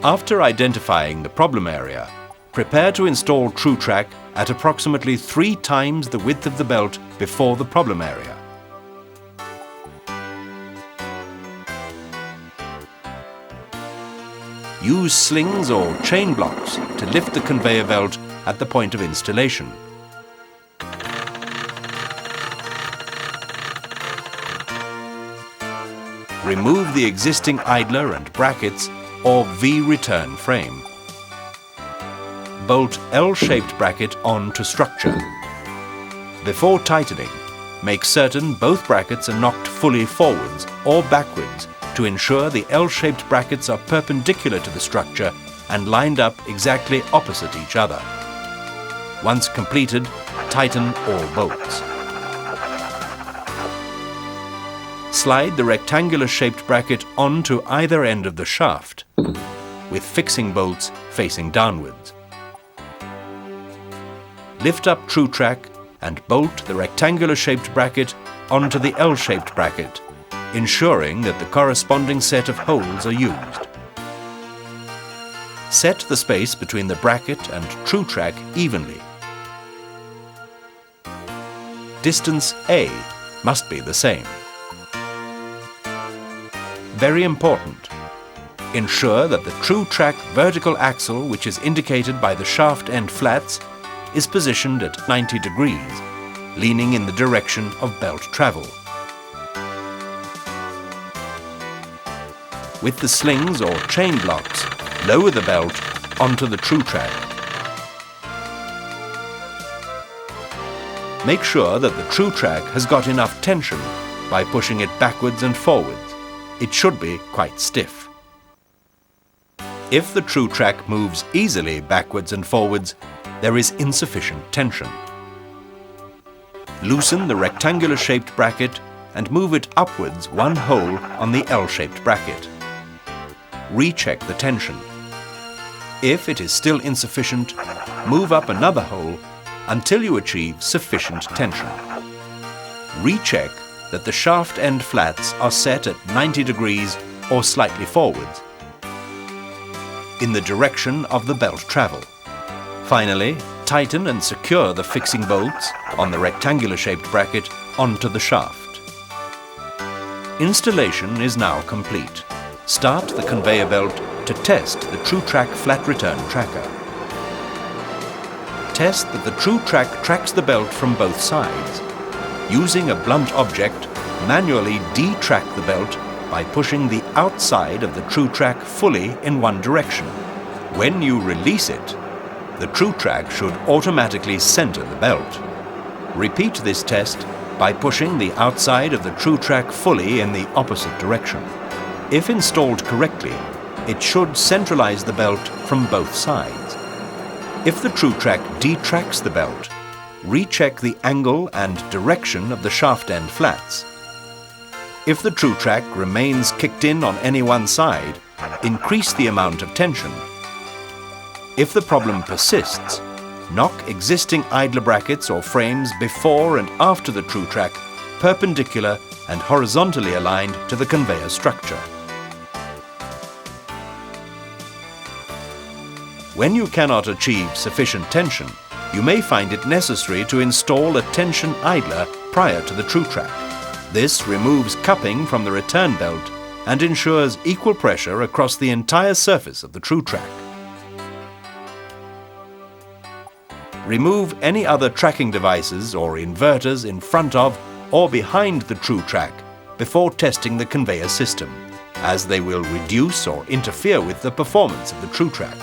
After identifying the problem area, prepare to install TrueTrack at approximately 3 times the width of the belt before the problem area. Use slings or chain blocks to lift the conveyor belt at the point of installation. Remove the existing idler and brackets or V-return frame. Bolt L-shaped bracket onto structure. Before tightening, make certain both brackets are knocked fully forwards or backwards to ensure the L-shaped brackets are perpendicular to the structure and lined up exactly opposite each other. Once completed, tighten all bolts. Slide the rectangular-shaped bracket onto either end of the shaft, with fixing bolts facing downwards. Lift up TrueTrack and bolt the rectangular-shaped bracket onto the L-shaped bracket, ensuring that the corresponding set of holes are used. Set the space between the bracket and TrueTrack evenly. Distance A must be the same. Very important, ensure that the TrueTrack vertical axle, which is indicated by the shaft end flats, is positioned at 90 degrees, leaning in the direction of belt travel. With the slings or chain blocks, lower the belt onto the TrueTrack. Make sure that the TrueTrack has got enough tension by pushing it backwards and forwards. It should be quite stiff. If the TrueTrack moves easily backwards and forwards, there is insufficient tension. Loosen the rectangular-shaped bracket and move it upwards 1 hole on the L-shaped bracket. Recheck the tension. If it is still insufficient, move up another hole until you achieve sufficient tension. Recheck that the shaft end flats are set at 90 degrees or slightly forwards, in the direction of the belt travel. Finally, tighten and secure the fixing bolts on the rectangular-shaped bracket onto the shaft. Installation is now complete. Start the conveyor belt to test the TrueTrack flat return tracker. Test that the TrueTrack tracks the belt from both sides. Using a blunt object, manually detrack the belt by pushing the outside of the TrueTrack fully in one direction. When you release it, the TrueTrack should automatically center the belt. Repeat this test by pushing the outside of the TrueTrack fully in the opposite direction. If installed correctly, it should centralize the belt from both sides. If the TrueTrack detracks the belt, recheck the angle and direction of the shaft end flats. If the TrueTrack remains kicked in on any one side, increase the amount of tension. If the problem persists, knock existing idler brackets or frames before and after the TrueTrack perpendicular and horizontally aligned to the conveyor structure. When you cannot achieve sufficient tension, you may find it necessary to install a tension idler prior to the TrueTrack. This removes cupping from the return belt and ensures equal pressure across the entire surface of the TrueTrack. Remove any other tracking devices or inverters in front of or behind the TrueTrack before testing the conveyor system, as they will reduce or interfere with the performance of the TrueTrack.